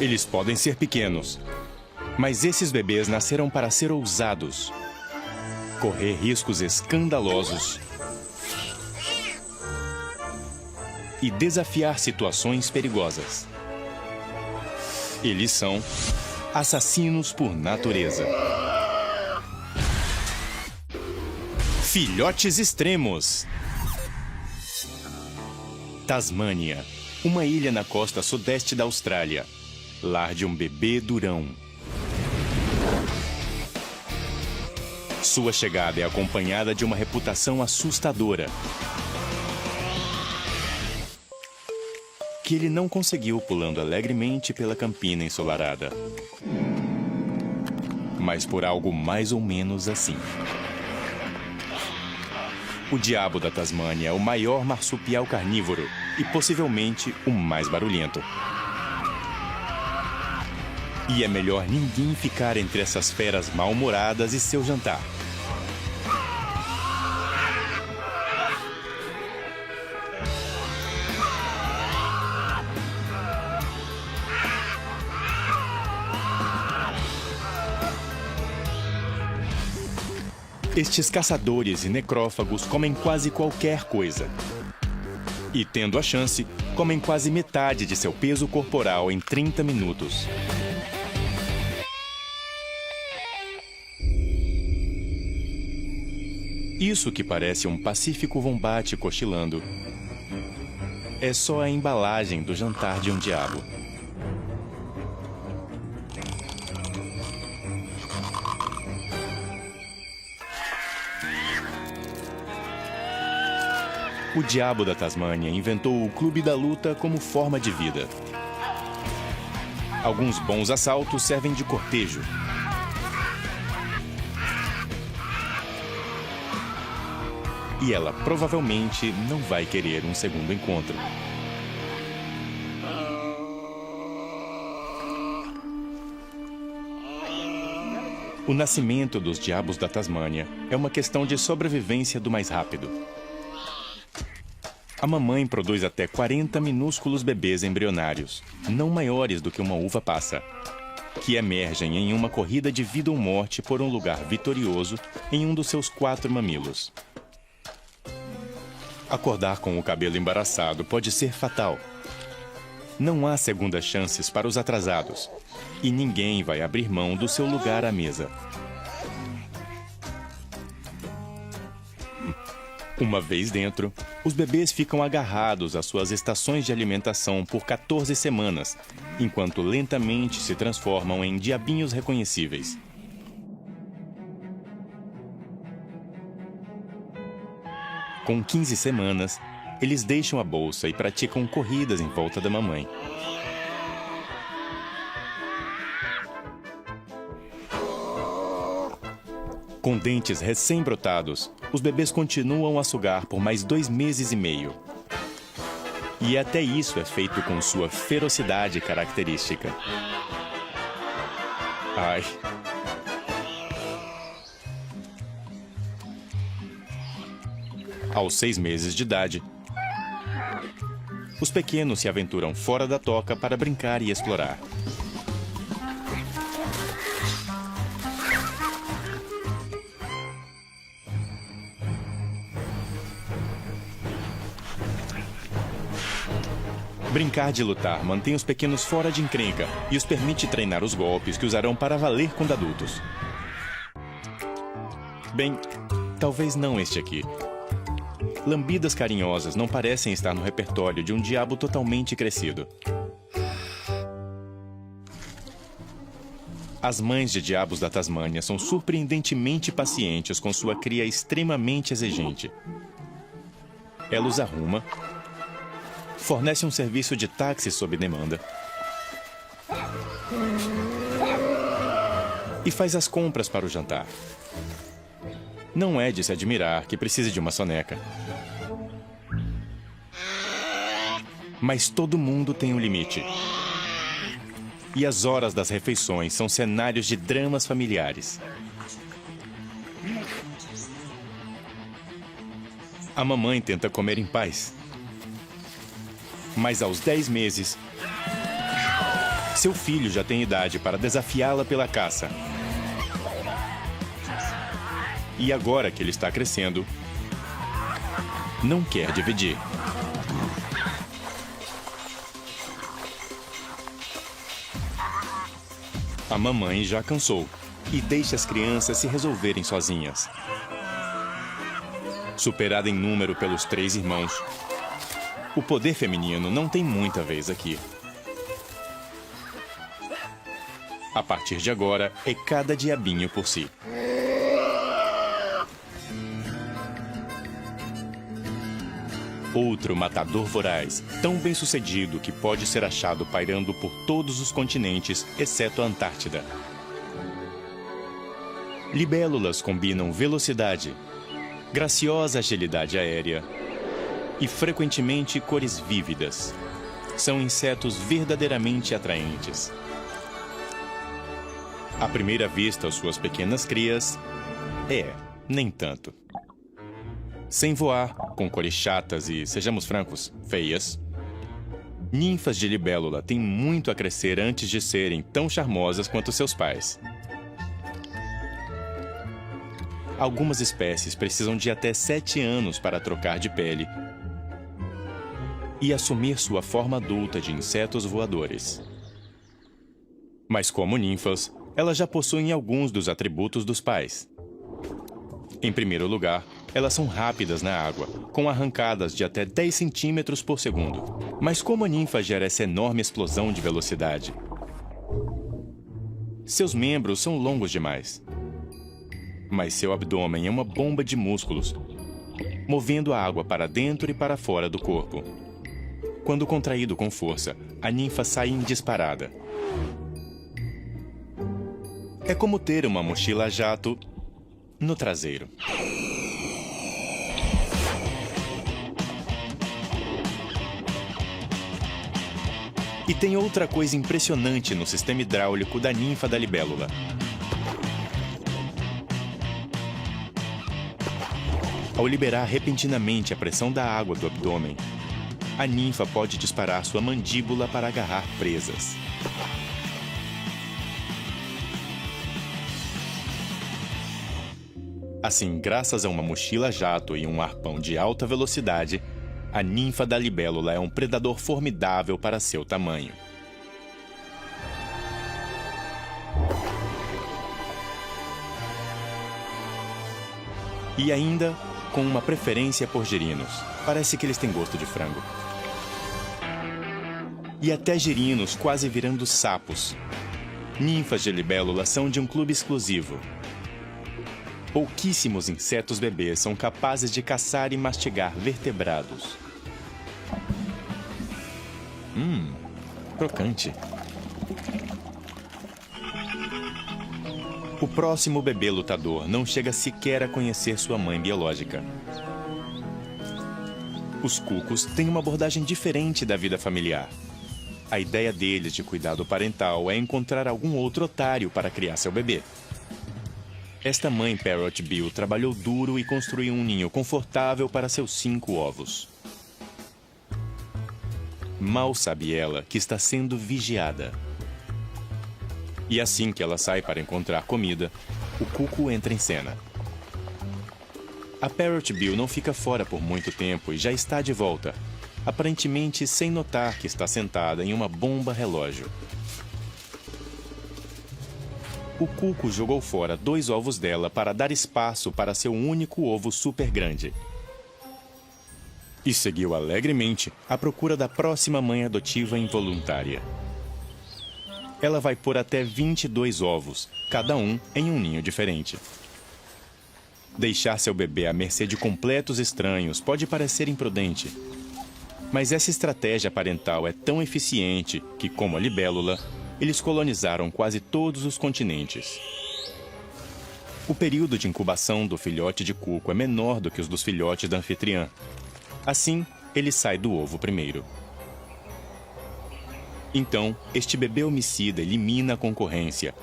Eles podem ser pequenos, mas esses bebês nasceram para ser ousados, correr riscos escandalosos e desafiar situações perigosas. Eles são assassinos por natureza. Filhotes extremos. Tasmânia, uma ilha na costa sudeste da Austrália. Lar de um bebê durão. Sua chegada é acompanhada de uma reputação assustadora, que ele não conseguiu pulando alegremente pela campina ensolarada, mas por algo mais ou menos assim. O diabo da Tasmânia é o maior marsupial carnívoro e possivelmente o mais barulhento. E é melhor ninguém ficar entre essas feras mal-humoradas e seu jantar. Estes caçadores e necrófagos comem quase qualquer coisa. E, tendo a chance, comem quase metade de seu peso corporal em 30 minutos. Isso que parece um pacífico vombate cochilando é só a embalagem do jantar de um diabo. O diabo da Tasmânia inventou o Clube da Luta como forma de vida. Alguns bons assaltos servem de cortejo. E ela provavelmente não vai querer um segundo encontro. O nascimento dos diabos da Tasmânia é uma questão de sobrevivência do mais rápido. A mamãe produz até 40 minúsculos bebês embrionários, não maiores do que uma uva passa, que emergem em uma corrida de vida ou morte por um lugar vitorioso em um dos seus 4 mamilos. Acordar com o cabelo embaraçado pode ser fatal. Não há segundas chances para os atrasados, e ninguém vai abrir mão do seu lugar à mesa. Uma vez dentro, os bebês ficam agarrados às suas estações de alimentação por 14 semanas, enquanto lentamente se transformam em diabinhos reconhecíveis. Com 15 semanas, eles deixam a bolsa e praticam corridas em volta da mamãe. Com dentes recém-brotados, os bebês continuam a sugar por mais 2 meses e meio. E até isso é feito com sua ferocidade característica. Ai. Aos 6 meses de idade, os pequenos se aventuram fora da toca para brincar e explorar. Brincar de lutar mantém os pequenos fora de encrenca e os permite treinar os golpes que usarão para valer quando adultos. Bem, talvez não este aqui. Lambidas carinhosas não parecem estar no repertório de um diabo totalmente crescido. As mães de diabos da Tasmânia são surpreendentemente pacientes com sua cria extremamente exigente. Ela os arruma, fornece um serviço de táxi sob demanda e faz as compras para o jantar. Não é de se admirar que precise de uma soneca. Mas todo mundo tem um limite. E as horas das refeições são cenários de dramas familiares. A mamãe tenta comer em paz. Mas aos 10 meses, Seu filho já tem idade para desafiá-la pela caça. E agora que ele está crescendo, não quer dividir. A mamãe já cansou e deixa as crianças se resolverem sozinhas. Superada em número pelos 3 irmãos, o poder feminino não tem muita vez aqui. A partir de agora, é cada diabinho por si. Outro matador voraz, tão bem-sucedido que pode ser achado pairando por todos os continentes, exceto a Antártida. Libélulas combinam velocidade, graciosa agilidade aérea e, frequentemente, cores vívidas. São insetos verdadeiramente atraentes. À primeira vista, suas pequenas crias, nem tanto. Sem voar, com cores chatas e, sejamos francos, feias, ninfas de libélula têm muito a crescer antes de serem tão charmosas quanto seus pais. Algumas espécies precisam de até 7 anos para trocar de pele e assumir sua forma adulta de insetos voadores. Mas como ninfas, elas já possuem alguns dos atributos dos pais. Em primeiro lugar, elas são rápidas na água, com arrancadas de até 10 centímetros por segundo. Mas como a ninfa gera essa enorme explosão de velocidade? Seus membros são longos demais. Mas seu abdômen é uma bomba de músculos, movendo a água para dentro e para fora do corpo. Quando contraído com força, a ninfa sai em disparada. É como ter uma mochila a jato no traseiro. E tem outra coisa impressionante no sistema hidráulico da ninfa da libélula. Ao liberar repentinamente a pressão da água do abdômen, a ninfa pode disparar sua mandíbula para agarrar presas. Assim, graças a uma mochila a jato e um arpão de alta velocidade, a ninfa da libélula é um predador formidável para seu tamanho. E ainda com uma preferência por girinos. Parece que eles têm gosto de frango. E até girinos quase virando sapos. Ninfas de libélula são de um clube exclusivo. Pouquíssimos insetos bebês são capazes de caçar e mastigar vertebrados. Crocante. O próximo bebê lutador não chega sequer a conhecer sua mãe biológica. Os cucos têm uma abordagem diferente da vida familiar. A ideia deles de cuidado parental é encontrar algum outro otário para criar seu bebê. Esta mãe Parrot Bill trabalhou duro e construiu um ninho confortável para seus 5 ovos. Mal sabe ela que está sendo vigiada. E assim que ela sai para encontrar comida, o cuco entra em cena. A Parrot Bill não fica fora por muito tempo e já está de volta, aparentemente sem notar que está sentada em uma bomba relógio. O cuco jogou fora 2 ovos dela para dar espaço para seu único ovo super grande. E seguiu alegremente à procura da próxima mãe adotiva involuntária. Ela vai pôr até 22 ovos, cada um em um ninho diferente. Deixar seu bebê à mercê de completos estranhos pode parecer imprudente. Mas essa estratégia parental é tão eficiente que, como a libélula, eles colonizaram quase todos os continentes. O período de incubação do filhote de cuco é menor do que os dos filhotes da anfitriã. Assim, ele sai do ovo primeiro. Então, este bebê homicida elimina a concorrência.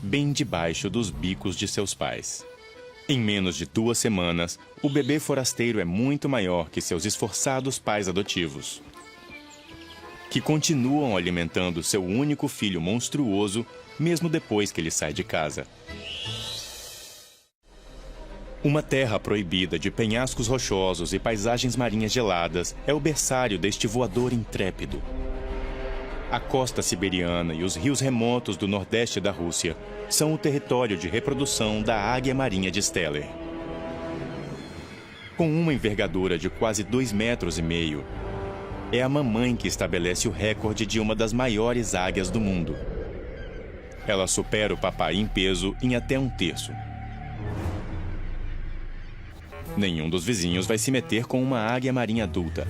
Bem debaixo dos bicos de seus pais. Em menos de 2 semanas, o bebê forasteiro é muito maior que seus esforçados pais adotivos, que continuam alimentando seu único filho monstruoso, mesmo depois que ele sai de casa. Uma terra proibida de penhascos rochosos e paisagens marinhas geladas é o berçário deste voador intrépido. A costa siberiana e os rios remotos do nordeste da Rússia são o território de reprodução da águia marinha de Steller. Com uma envergadura de quase 2,5 metros, é a mamãe que estabelece o recorde de uma das maiores águias do mundo. Ela supera o papai em peso em até 1/3. Nenhum dos vizinhos vai se meter com uma águia marinha adulta.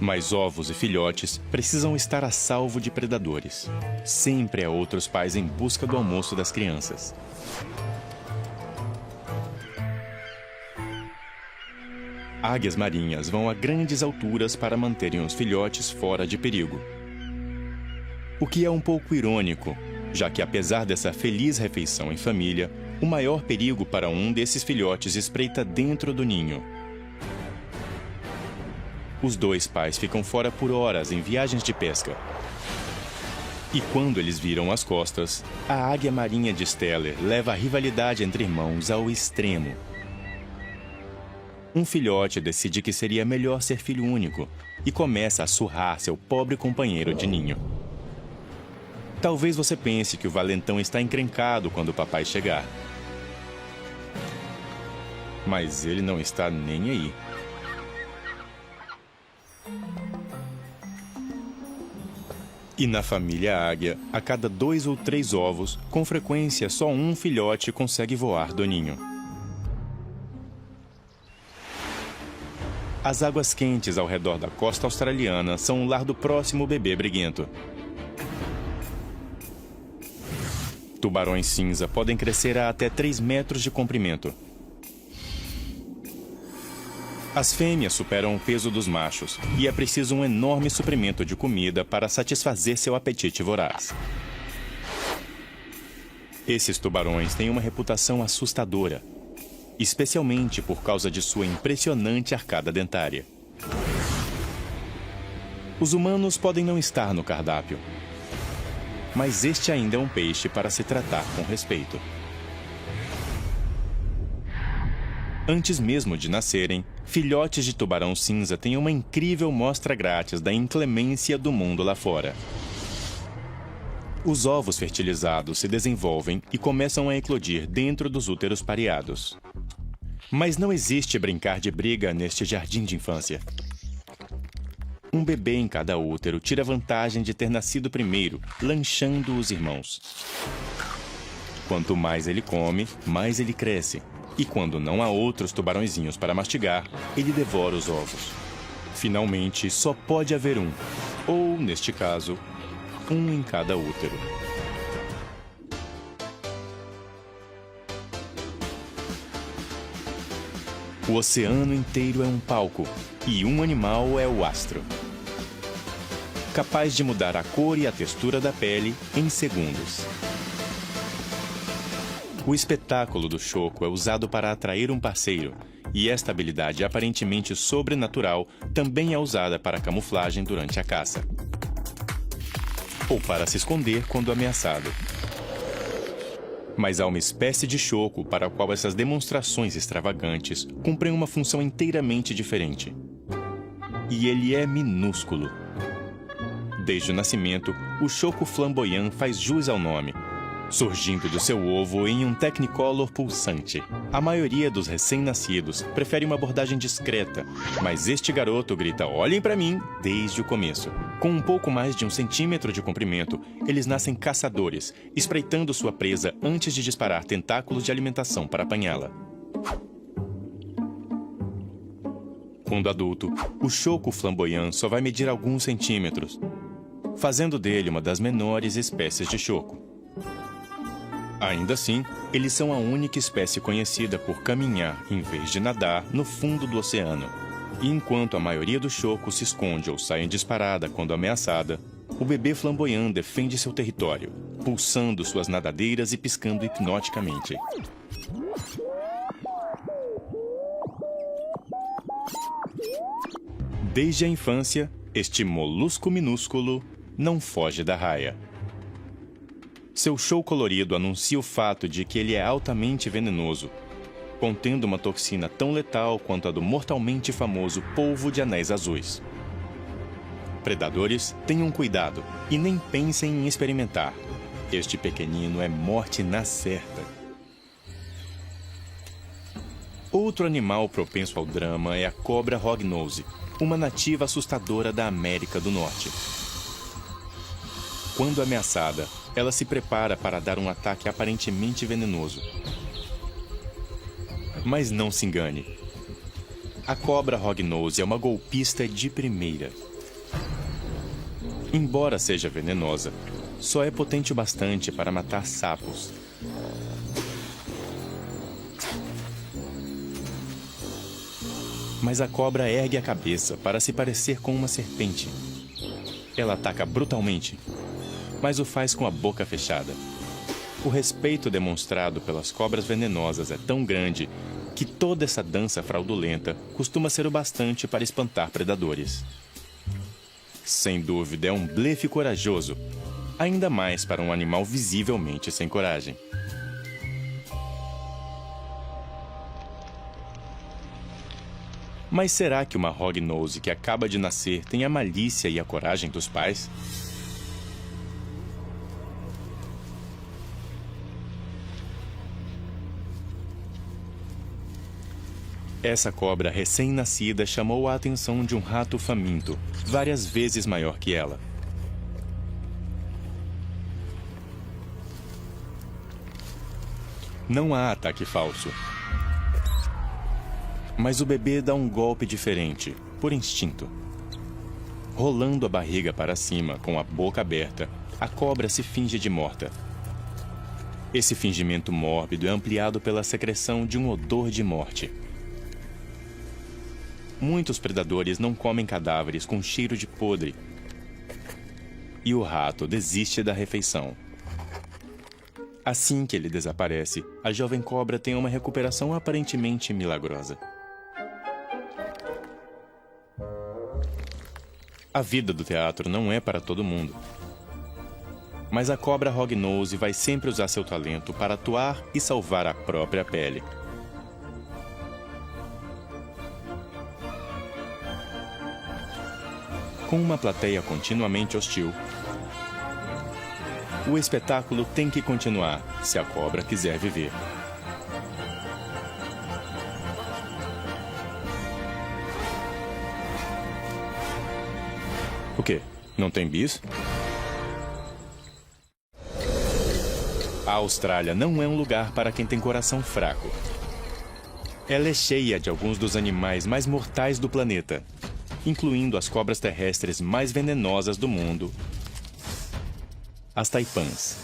Mas ovos e filhotes precisam estar a salvo de predadores. Sempre há outros pais em busca do almoço das crianças. Águias marinhas vão a grandes alturas para manterem os filhotes fora de perigo. O que é um pouco irônico, já que apesar dessa feliz refeição em família, o maior perigo para um desses filhotes espreita dentro do ninho. Os 2 pais ficam fora por horas em viagens de pesca. E quando eles viram as costas, a águia marinha de Steller leva a rivalidade entre irmãos ao extremo. Um filhote decide que seria melhor ser filho único e começa a surrar seu pobre companheiro de ninho. Talvez você pense que o valentão está encrencado quando o papai chegar. Mas ele não está nem aí. E na família águia, a cada 2 ou 3 ovos, com frequência só um filhote consegue voar do ninho. As águas quentes ao redor da costa australiana são o lar do próximo bebê briguento. Tubarões cinza podem crescer a até 3 metros de comprimento. As fêmeas superam o peso dos machos e é preciso um enorme suprimento de comida para satisfazer seu apetite voraz. Esses tubarões têm uma reputação assustadora, especialmente por causa de sua impressionante arcada dentária. Os humanos podem não estar no cardápio, mas este ainda é um peixe para se tratar com respeito. Antes mesmo de nascerem, filhotes de tubarão cinza têm uma incrível mostra grátis da inclemência do mundo lá fora. Os ovos fertilizados se desenvolvem e começam a eclodir dentro dos úteros pareados. Mas não existe brincar de briga neste jardim de infância. Um bebê em cada útero tira vantagem de ter nascido primeiro, lanchando os irmãos. Quanto mais ele come, mais ele cresce. E quando não há outros tubarõezinhos para mastigar, ele devora os ovos. Finalmente, só pode haver um, ou, neste caso, um em cada útero. O oceano inteiro é um palco, e um animal é o astro. Capaz de mudar a cor e a textura da pele em segundos. O espetáculo do choco é usado para atrair um parceiro, e esta habilidade aparentemente sobrenatural também é usada para camuflagem durante a caça. Ou para se esconder quando ameaçado. Mas há uma espécie de choco para a qual essas demonstrações extravagantes cumprem uma função inteiramente diferente. E ele é minúsculo. Desde o nascimento, o choco flamboyant faz jus ao nome, surgindo do seu ovo em um Technicolor pulsante. A maioria dos recém-nascidos prefere uma abordagem discreta, mas este garoto grita "olhem pra mim" desde o começo. Com um pouco mais de 1 centímetro de comprimento, eles nascem caçadores, espreitando sua presa antes de disparar tentáculos de alimentação para apanhá-la. Quando adulto, o choco flamboyant só vai medir alguns centímetros, fazendo dele uma das menores espécies de choco. Ainda assim, eles são a única espécie conhecida por caminhar, em vez de nadar, no fundo do oceano. E enquanto a maioria dos chocos se esconde ou sai em disparada quando ameaçada, o bebê flamboyant defende seu território, pulsando suas nadadeiras e piscando hipnoticamente. Desde a infância, este molusco minúsculo não foge da raia. Seu show colorido anuncia o fato de que ele é altamente venenoso, contendo uma toxina tão letal quanto a do mortalmente famoso polvo de anéis azuis. Predadores, tenham cuidado e nem pensem em experimentar. Este pequenino é morte na certa. Outro animal propenso ao drama é a cobra hognose, uma nativa assustadora da América do Norte. Quando ameaçada, ela se prepara para dar um ataque aparentemente venenoso. Mas não se engane. A cobra hognose é uma golpista de primeira. Embora seja venenosa, só é potente o bastante para matar sapos. Mas a cobra ergue a cabeça para se parecer com uma serpente. Ela ataca brutalmente, mas o faz com a boca fechada. O respeito demonstrado pelas cobras venenosas é tão grande que toda essa dança fraudulenta costuma ser o bastante para espantar predadores. Sem dúvida, é um blefe corajoso, ainda mais para um animal visivelmente sem coragem. Mas será que uma hognose que acaba de nascer tem a malícia e a coragem dos pais? Essa cobra recém-nascida chamou a atenção de um rato faminto, várias vezes maior que ela. Não há ataque falso. Mas o bebê dá um golpe diferente, por instinto. Rolando a barriga para cima, com a boca aberta, a cobra se finge de morta. Esse fingimento mórbido é ampliado pela secreção de um odor de morte. Muitos predadores não comem cadáveres com cheiro de podre. E o rato desiste da refeição. Assim que ele desaparece, a jovem cobra tem uma recuperação aparentemente milagrosa. A vida do teatro não é para todo mundo. Mas a cobra hognose vai sempre usar seu talento para atuar e salvar a própria pele. Com uma plateia continuamente hostil, o espetáculo tem que continuar se a cobra quiser viver. O quê? Não tem bis? A Austrália não é um lugar para quem tem coração fraco. Ela é cheia de alguns dos animais mais mortais do planeta, incluindo as cobras terrestres mais venenosas do mundo, as taipãs.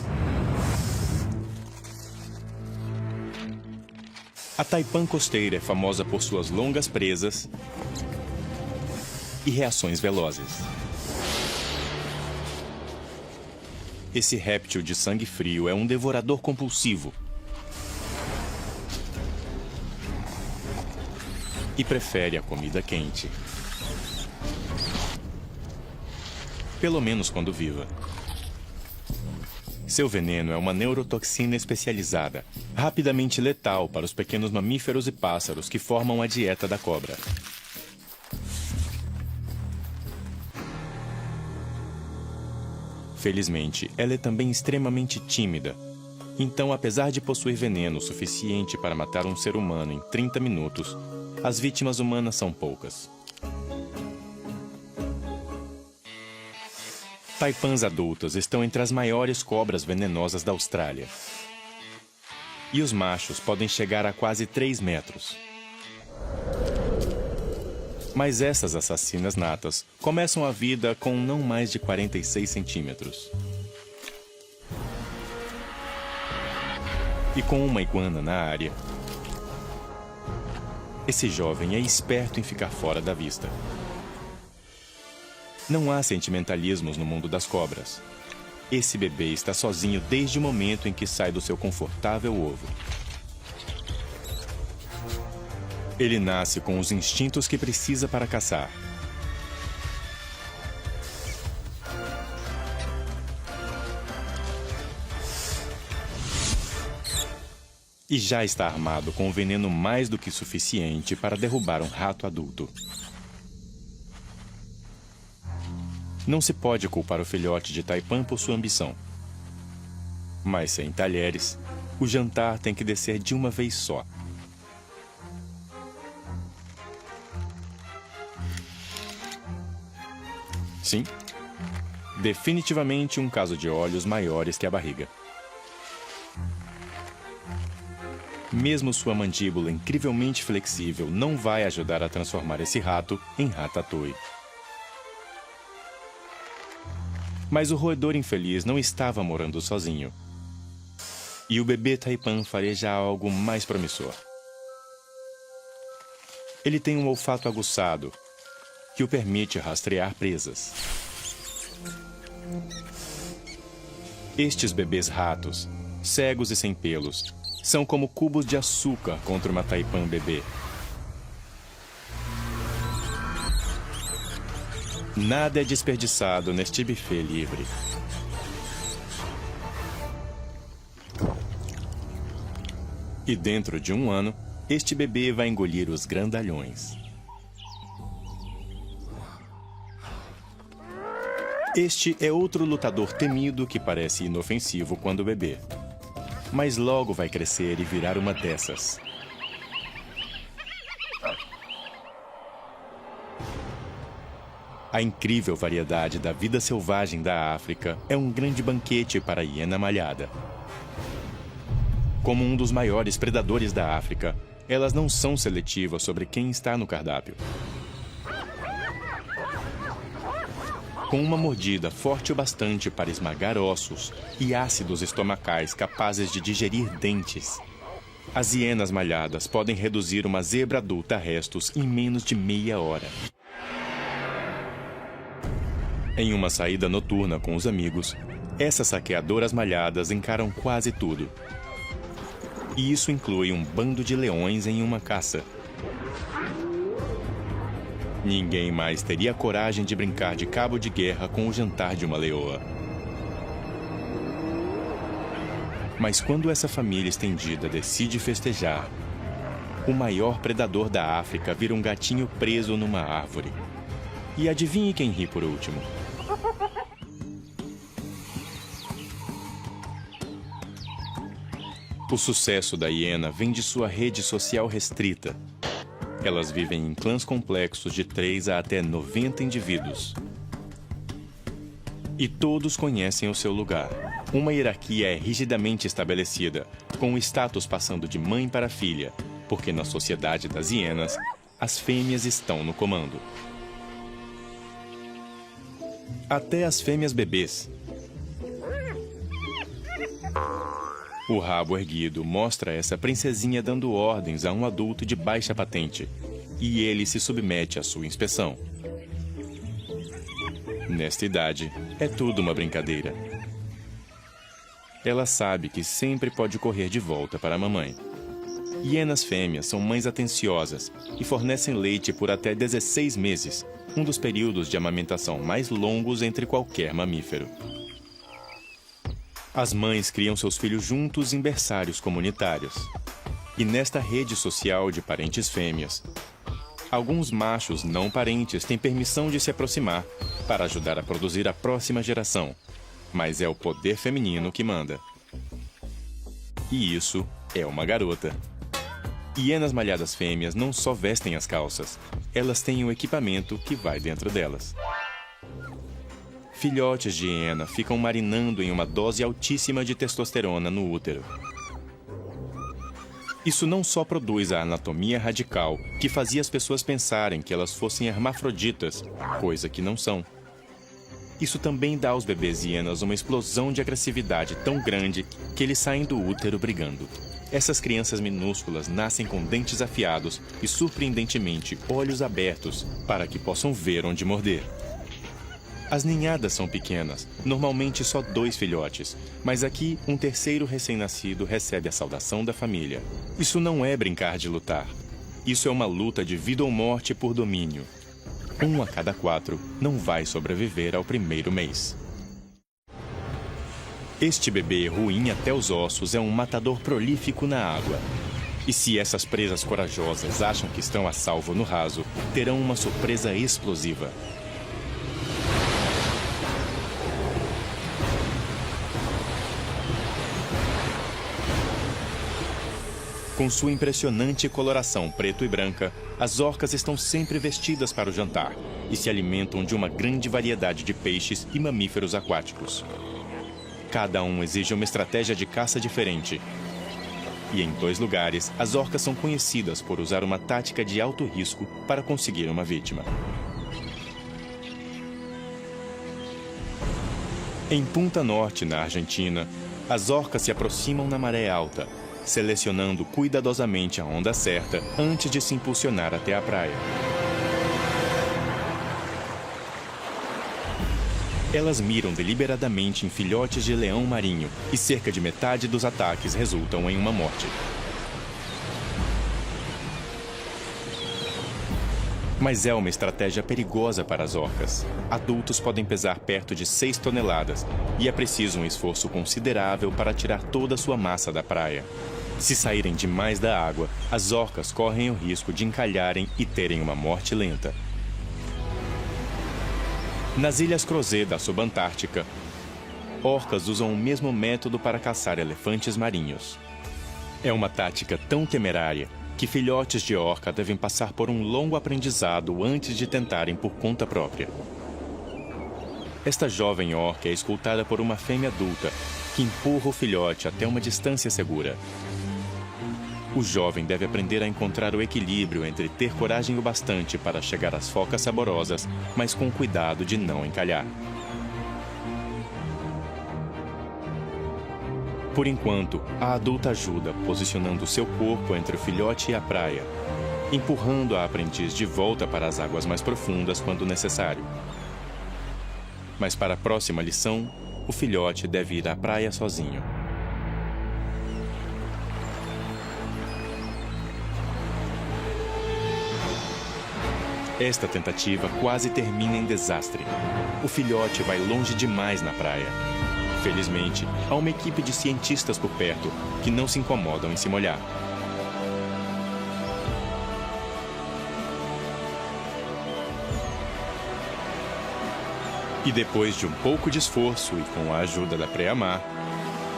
A taipã costeira é famosa por suas longas presas e reações velozes. Esse réptil de sangue frio é um devorador compulsivo e prefere a comida quente. Pelo menos quando viva. Seu veneno é uma neurotoxina especializada, rapidamente letal para os pequenos mamíferos e pássaros que formam a dieta da cobra. Felizmente, ela é também extremamente tímida. Então, apesar de possuir veneno suficiente para matar um ser humano em 30 minutos, as vítimas humanas são poucas. Taipãs adultas estão entre as maiores cobras venenosas da Austrália. E os machos podem chegar a quase 3 metros. Mas essas assassinas natas começam a vida com não mais de 46 centímetros. E com uma iguana na área, esse jovem é esperto em ficar fora da vista. Não há sentimentalismos no mundo das cobras. Esse bebê está sozinho desde o momento em que sai do seu confortável ovo. Ele nasce com os instintos que precisa para caçar. E já está armado com veneno mais do que suficiente para derrubar um rato adulto. Não se pode culpar o filhote de Taipan por sua ambição. Mas sem talheres, o jantar tem que descer de uma vez só. Sim, definitivamente um caso de olhos maiores que a barriga. Mesmo sua mandíbula incrivelmente flexível não vai ajudar a transformar esse rato em ratatouille. Mas o roedor infeliz não estava morando sozinho. E o bebê Taipan fareja algo mais promissor. Ele tem um olfato aguçado, que o permite rastrear presas. Estes bebês ratos, cegos e sem pelos, são como cubos de açúcar contra uma Taipan bebê. Nada é desperdiçado neste buffet livre. E dentro de um ano, este bebê vai engolir os grandalhões. Este é outro lutador temido que parece inofensivo quando bebê. Mas logo vai crescer e virar uma dessas. A incrível variedade da vida selvagem da África é um grande banquete para a hiena malhada. Como um dos maiores predadores da África, elas não são seletivas sobre quem está no cardápio. Com uma mordida forte o bastante para esmagar ossos e ácidos estomacais capazes de digerir dentes, as hienas malhadas podem reduzir uma zebra adulta a restos em menos de meia hora. Em uma saída noturna com os amigos, essas saqueadoras malhadas encaram quase tudo. E isso inclui um bando de leões em uma caça. Ninguém mais teria coragem de brincar de cabo de guerra com o jantar de uma leoa. Mas quando essa família estendida decide festejar, o maior predador da África vira um gatinho preso numa árvore. E adivinhe quem ri por último? O sucesso da hiena vem de sua rede social restrita. Elas vivem em clãs complexos de 3 a até 90 indivíduos. E todos conhecem o seu lugar. Uma hierarquia é rigidamente estabelecida, com o status passando de mãe para filha, porque na sociedade das hienas, as fêmeas estão no comando. Até as fêmeas bebês. O rabo erguido mostra essa princesinha dando ordens a um adulto de baixa patente, e ele se submete à sua inspeção. Nesta idade, é tudo uma brincadeira. Ela sabe que sempre pode correr de volta para a mamãe. Hienas fêmeas são mães atenciosas e fornecem leite por até 16 meses, um dos períodos de amamentação mais longos entre qualquer mamífero. As mães criam seus filhos juntos em berçários comunitários. E nesta rede social de parentes fêmeas, alguns machos não parentes têm permissão de se aproximar para ajudar a produzir a próxima geração. Mas é o poder feminino que manda. E isso é uma garota. Hienas malhadas fêmeas não só vestem as calças, elas têm o equipamento que vai dentro delas. Filhotes de hiena ficam marinando em uma dose altíssima de testosterona no útero. Isso não só produz a anatomia radical que fazia as pessoas pensarem que elas fossem hermafroditas, coisa que não são. Isso também dá aos bebês hienas uma explosão de agressividade tão grande que eles saem do útero brigando. Essas crianças minúsculas nascem com dentes afiados e, surpreendentemente, olhos abertos para que possam ver onde morder. As ninhadas são pequenas, normalmente só 2 filhotes, mas aqui um terceiro recém-nascido recebe a saudação da família. Isso não é brincar de lutar. Isso é uma luta de vida ou morte por domínio. 1 a cada 4 não vai sobreviver ao primeiro mês. Este bebê ruim até os ossos é um matador prolífico na água. E se essas presas corajosas acham que estão a salvo no raso, terão uma surpresa explosiva. Com sua impressionante coloração preto e branca, as orcas estão sempre vestidas para o jantar e se alimentam de uma grande variedade de peixes e mamíferos aquáticos. Cada um exige uma estratégia de caça diferente. E em 2 lugares, as orcas são conhecidas por usar uma tática de alto risco para conseguir uma vítima. Em Punta Norte, na Argentina, as orcas se aproximam na maré alta, selecionando cuidadosamente a onda certa antes de se impulsionar até a praia. Elas miram deliberadamente em filhotes de leão marinho e cerca de metade dos ataques resultam em uma morte. Mas é uma estratégia perigosa para as orcas. Adultos podem pesar perto de 6 toneladas e é preciso um esforço considerável para tirar toda a sua massa da praia. Se saírem demais da água, as orcas correm o risco de encalharem e terem uma morte lenta. Nas Ilhas Crozet da Subantártica, orcas usam o mesmo método para caçar elefantes marinhos. É uma tática tão temerária que filhotes de orca devem passar por um longo aprendizado antes de tentarem por conta própria. Esta jovem orca é escoltada por uma fêmea adulta, que empurra o filhote até uma distância segura. O jovem deve aprender a encontrar o equilíbrio entre ter coragem o bastante para chegar às focas saborosas, mas com cuidado de não encalhar. Por enquanto, a adulta ajuda, posicionando seu corpo entre o filhote e a praia, empurrando a aprendiz de volta para as águas mais profundas quando necessário. Mas para a próxima lição, o filhote deve ir à praia sozinho. Esta tentativa quase termina em desastre. O filhote vai longe demais na praia. Felizmente, há uma equipe de cientistas por perto que não se incomodam em se molhar. E depois de um pouco de esforço e com a ajuda da pré-amar,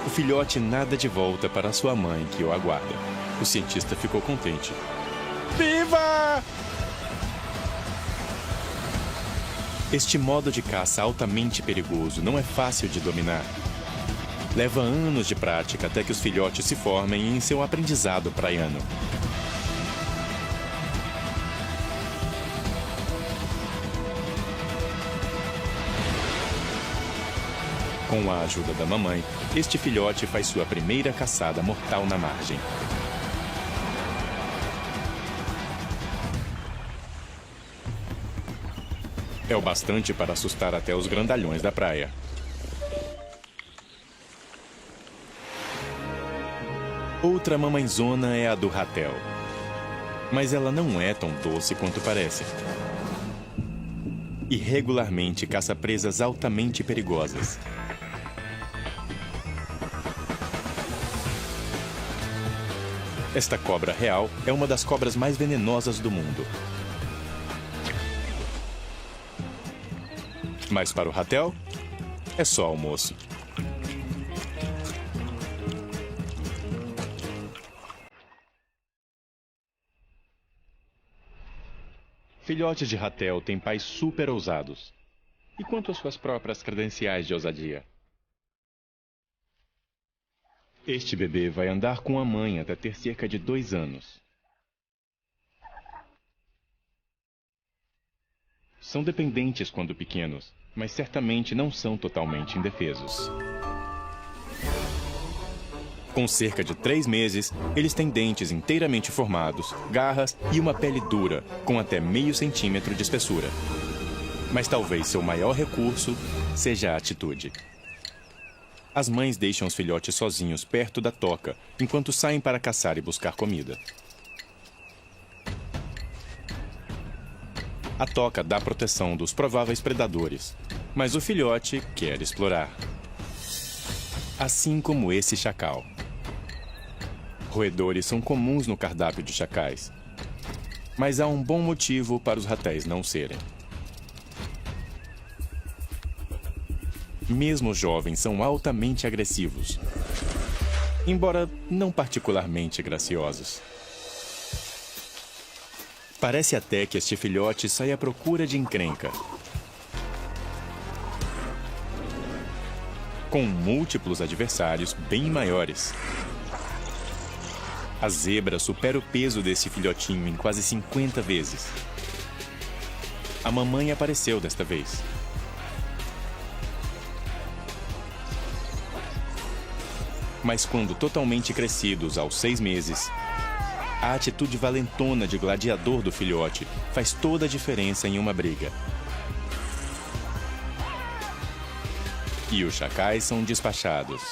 o filhote nada de volta para sua mãe que o aguarda. O cientista ficou contente. Viva! Este modo de caça altamente perigoso não é fácil de dominar. Leva anos de prática até que os filhotes se formem em seu aprendizado praiano. Com a ajuda da mamãe, este filhote faz sua primeira caçada mortal na margem. É o bastante para assustar até os grandalhões da praia. Outra mamãezona é a do ratel. Mas ela não é tão doce quanto parece. E regularmente caça presas altamente perigosas. Esta cobra real é uma das cobras mais venenosas do mundo. Mas para o ratel, é só almoço. Filhotes de ratel têm pais super ousados. E quanto às suas próprias credenciais de ousadia? Este bebê vai andar com a mãe até ter cerca de 2 anos. São dependentes quando pequenos, mas certamente não são totalmente indefesos. Com cerca de 3 meses, eles têm dentes inteiramente formados, garras e uma pele dura, com até meio centímetro de espessura. Mas talvez seu maior recurso seja a atitude. As mães deixam os filhotes sozinhos perto da toca, enquanto saem para caçar e buscar comida. A toca dá proteção dos prováveis predadores, mas o filhote quer explorar. Assim como esse chacal. Roedores são comuns no cardápio de chacais, mas há um bom motivo para os ratéis não serem. Mesmo os jovens são altamente agressivos, embora não particularmente graciosos. Parece até que este filhote sai à procura de encrenca. Com múltiplos adversários bem maiores. A zebra supera o peso desse filhotinho em quase 50 vezes. A mamãe apareceu desta vez. Mas quando totalmente crescidos aos 6 meses, a atitude valentona de gladiador do filhote faz toda a diferença em uma briga. E os chacais são despachados.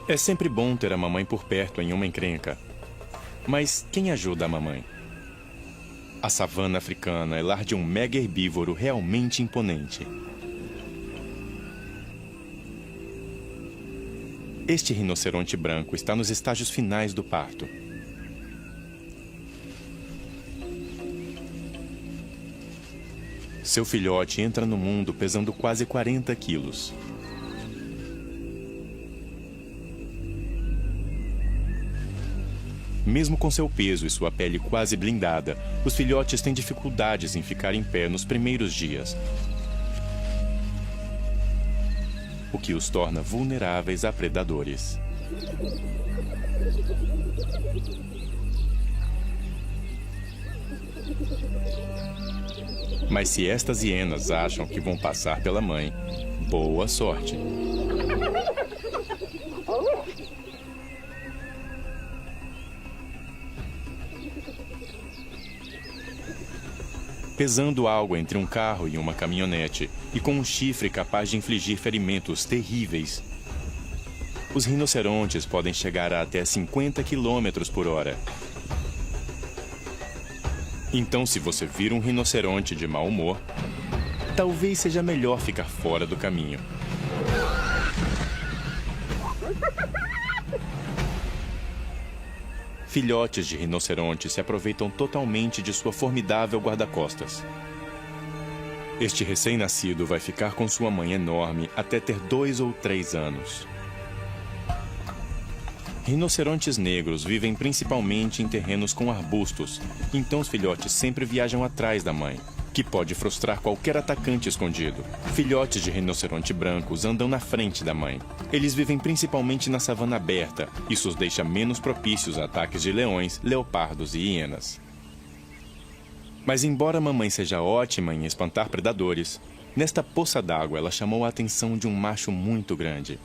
É sempre bom ter a mamãe por perto em uma encrenca. Mas quem ajuda a mamãe? A savana africana é lar de um mega herbívoro realmente imponente. Este rinoceronte branco está nos estágios finais do parto. Seu filhote entra no mundo pesando quase 40 quilos. Mesmo com seu peso e sua pele quase blindada, os filhotes têm dificuldades em ficar em pé nos primeiros dias, o que os torna vulneráveis a predadores. Mas se estas hienas acham que vão passar pela mãe, boa sorte. Pesando algo entre um carro e uma caminhonete, e com um chifre capaz de infligir ferimentos terríveis, os rinocerontes podem chegar a até 50 km/h. Então, se você vir um rinoceronte de mau humor, talvez seja melhor ficar fora do caminho. Filhotes de rinoceronte se aproveitam totalmente de sua formidável guarda-costas. Este recém-nascido vai ficar com sua mãe enorme até ter 2 ou 3 anos. Rinocerontes negros vivem principalmente em terrenos com arbustos, então os filhotes sempre viajam atrás da mãe, que pode frustrar qualquer atacante escondido. Filhotes de rinoceronte brancos andam na frente da mãe. Eles vivem principalmente na savana aberta, isso os deixa menos propícios a ataques de leões, leopardos e hienas. Mas embora a mamãe seja ótima em espantar predadores, nesta poça d'água ela chamou a atenção de um macho muito grande.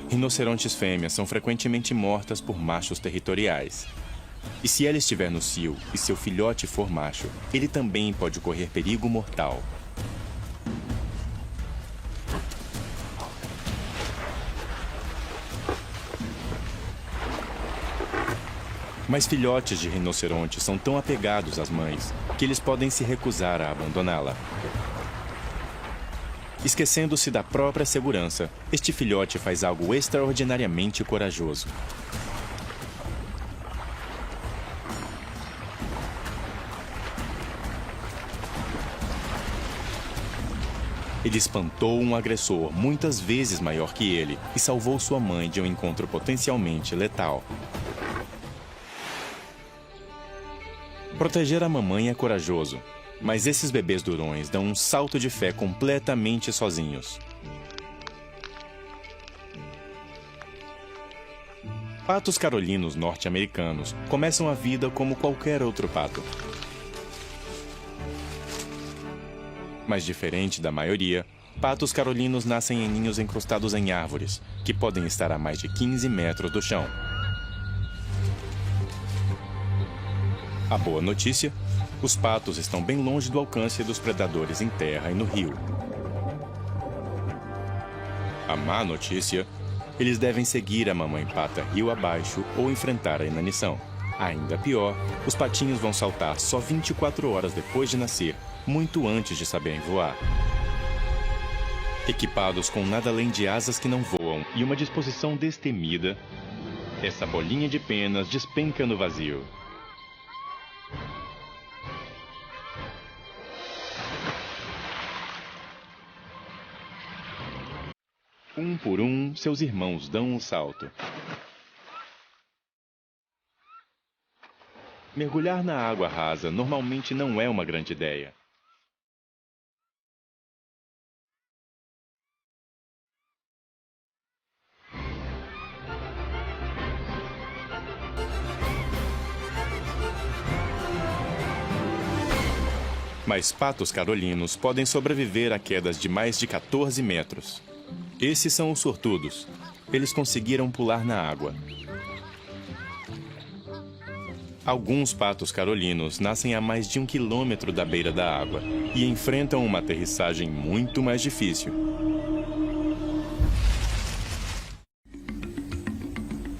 Rinocerontes fêmeas são frequentemente mortas por machos territoriais. E se ela estiver no cio e seu filhote for macho, ele também pode correr perigo mortal. Mas filhotes de rinoceronte são tão apegados às mães que eles podem se recusar a abandoná-la. Esquecendo-se da própria segurança, este filhote faz algo extraordinariamente corajoso. Ele espantou um agressor muitas vezes maior que ele e salvou sua mãe de um encontro potencialmente letal. Proteger a mamãe é corajoso, mas esses bebês durões dão um salto de fé completamente sozinhos. Patos carolinos norte-americanos começam a vida como qualquer outro pato. Mas diferente da maioria, patos carolinos nascem em ninhos encrustados em árvores, que podem estar a mais de 15 metros do chão. A boa notícia: os patos estão bem longe do alcance dos predadores em terra e no rio. A má notícia: Eles devem seguir a mamãe pata rio abaixo ou enfrentar a inanição. Ainda pior, os patinhos vão saltar só 24 horas depois de nascer, muito antes de saberem voar. Equipados com nada além de asas que não voam e uma disposição destemida, essa bolinha de penas despenca no vazio. Um por um, seus irmãos dão um salto. Mergulhar na água rasa normalmente não é uma grande ideia. Mas patos carolinos podem sobreviver a quedas de mais de 14 metros. Esses são os sortudos. Eles conseguiram pular na água. Alguns patos carolinos nascem a mais de 1 quilômetro da beira da água e enfrentam uma aterrissagem muito mais difícil.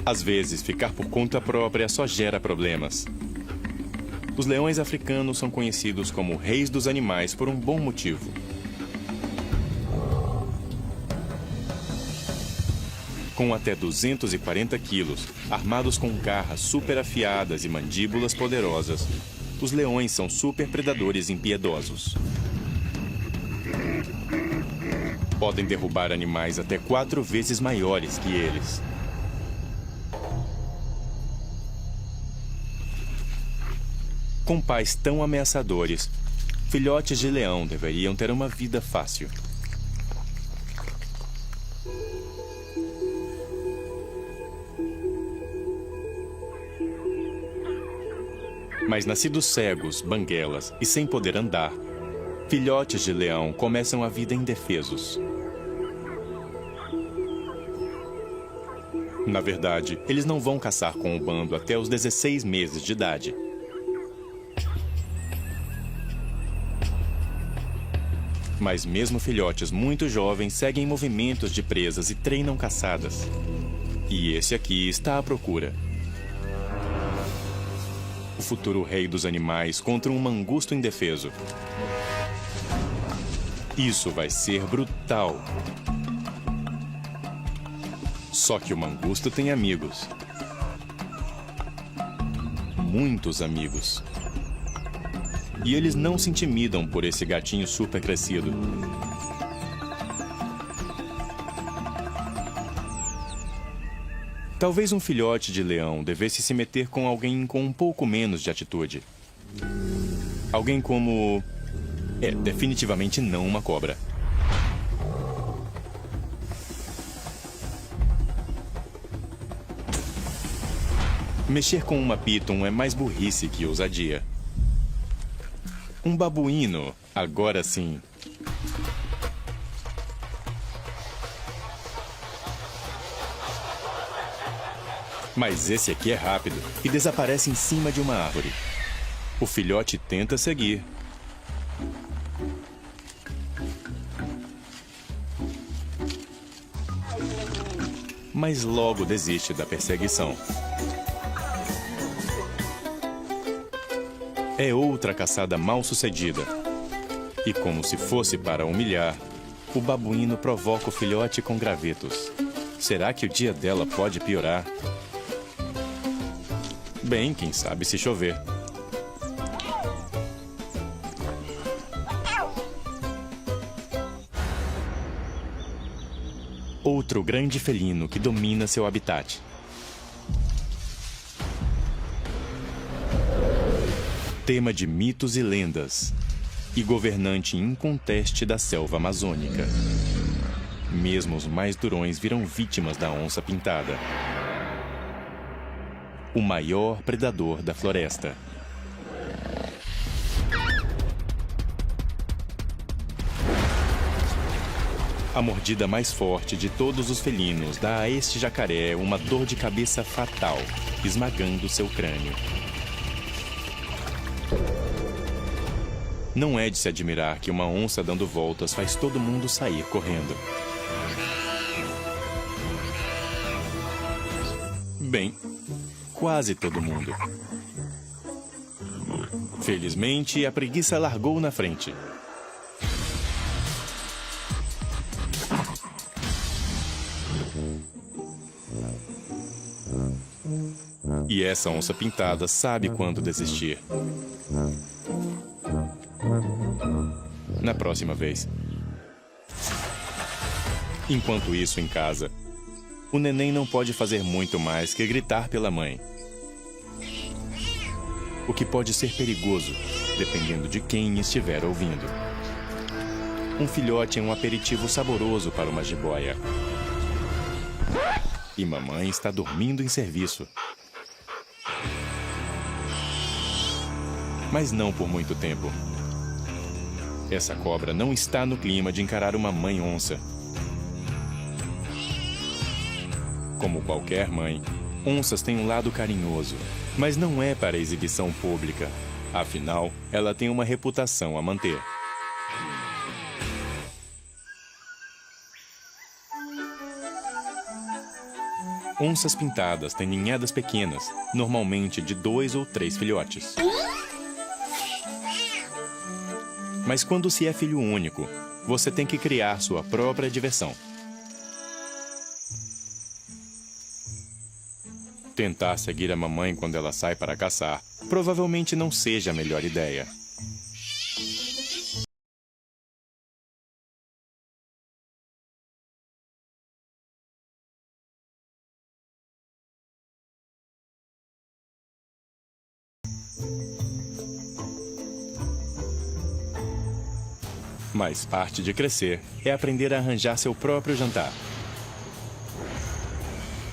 Às vezes, ficar por conta própria só gera problemas. Os leões africanos são conhecidos como reis dos animais por um bom motivo. Com até 240 quilos, armados com garras super afiadas e mandíbulas poderosas, os leões são super predadores impiedosos. Podem derrubar animais até 4 vezes maiores que eles. Com pais tão ameaçadores, filhotes de leão deveriam ter uma vida fácil. Mas nascidos cegos, banguelas e sem poder andar, filhotes de leão começam a vida indefesos. Na verdade, eles não vão caçar com o bando até os 16 meses de idade. Mas mesmo filhotes muito jovens seguem movimentos de presas e treinam caçadas. E esse aqui está à procura. O futuro rei dos animais contra um mangusto indefeso. Isso vai ser brutal. Só que o mangusto tem amigos. Muitos amigos. E eles não se intimidam por esse gatinho super crescido. Talvez um filhote de leão devesse se meter com alguém com um pouco menos de atitude. Alguém como... definitivamente não uma cobra. Mexer com uma python é mais burrice que ousadia. Um babuíno, agora sim. Mas esse aqui é rápido e desaparece em cima de uma árvore. O filhote tenta seguir. Mas logo desiste da perseguição. É outra caçada mal sucedida. E como se fosse para humilhar, o babuíno provoca o filhote com gravetos. Será que o dia dela pode piorar? Bem, quem sabe se chover. Outro grande felino que domina seu habitat. Tema de mitos e lendas. E governante inconteste da selva amazônica. Mesmo os mais durões viram vítimas da onça pintada. O maior predador da floresta. A mordida mais forte de todos os felinos dá a este jacaré uma dor de cabeça fatal, esmagando seu crânio. Não é de se admirar que uma onça dando voltas faz todo mundo sair correndo. Bem, quase todo mundo. Felizmente, a preguiça largou na frente. E essa onça pintada sabe quando desistir. Na próxima vez. Enquanto isso, em casa, o neném não pode fazer muito mais que gritar pela mãe. O que pode ser perigoso, dependendo de quem estiver ouvindo. Um filhote é um aperitivo saboroso para uma jiboia. E mamãe está dormindo em serviço. Mas não por muito tempo. Essa cobra não está no clima de encarar uma mãe onça. Como qualquer mãe, onças têm um lado carinhoso, mas não é para exibição pública. Afinal, ela tem uma reputação a manter. Onças pintadas têm ninhadas pequenas, normalmente de 2 ou 3 filhotes. Mas quando se é filho único, você tem que criar sua própria diversão. Tentar seguir a mamãe quando ela sai para caçar provavelmente não seja a melhor ideia. Mas parte de crescer é aprender a arranjar seu próprio jantar.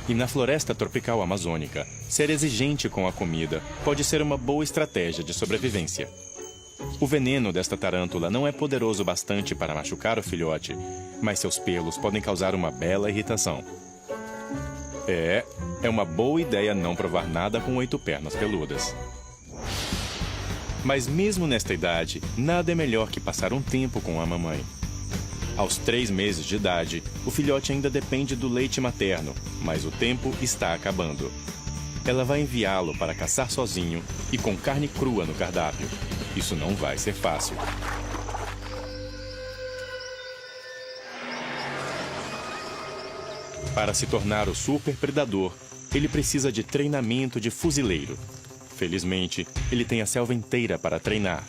E na floresta tropical amazônica, ser exigente com a comida pode ser uma boa estratégia de sobrevivência. O veneno desta tarântula não é poderoso bastante para machucar o filhote, mas seus pelos podem causar uma bela irritação. É uma boa ideia não provar nada com 8 pernas peludas. Mas mesmo nesta idade, nada é melhor que passar um tempo com a mamãe. Aos 3 meses de idade, o filhote ainda depende do leite materno, mas o tempo está acabando. Ela vai enviá-lo para caçar sozinho e com carne crua no cardápio. Isso não vai ser fácil. Para se tornar o super predador, ele precisa de treinamento de fuzileiro. Felizmente, ele tem a selva inteira para treinar.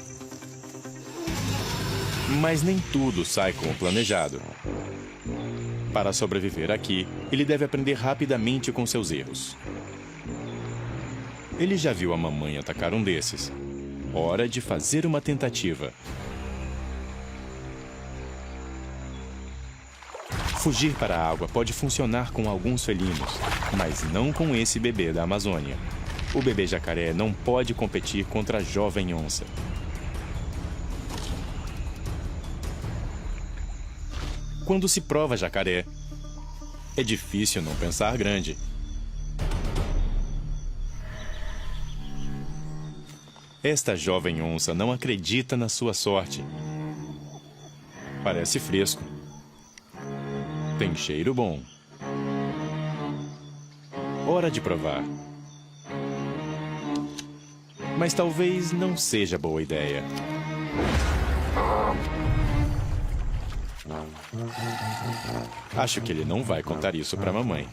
Mas nem tudo sai como planejado. Para sobreviver aqui, ele deve aprender rapidamente com seus erros. Ele já viu a mamãe atacar um desses. Hora de fazer uma tentativa. Fugir para a água pode funcionar com alguns felinos, mas não com esse bebê da Amazônia. O bebê jacaré não pode competir contra a jovem onça. Quando se prova jacaré, é difícil não pensar grande. Esta jovem onça não acredita na sua sorte. Parece fresco. Tem cheiro bom. Hora de provar. Mas talvez não seja boa ideia. Acho que ele não vai contar isso para a mamãe.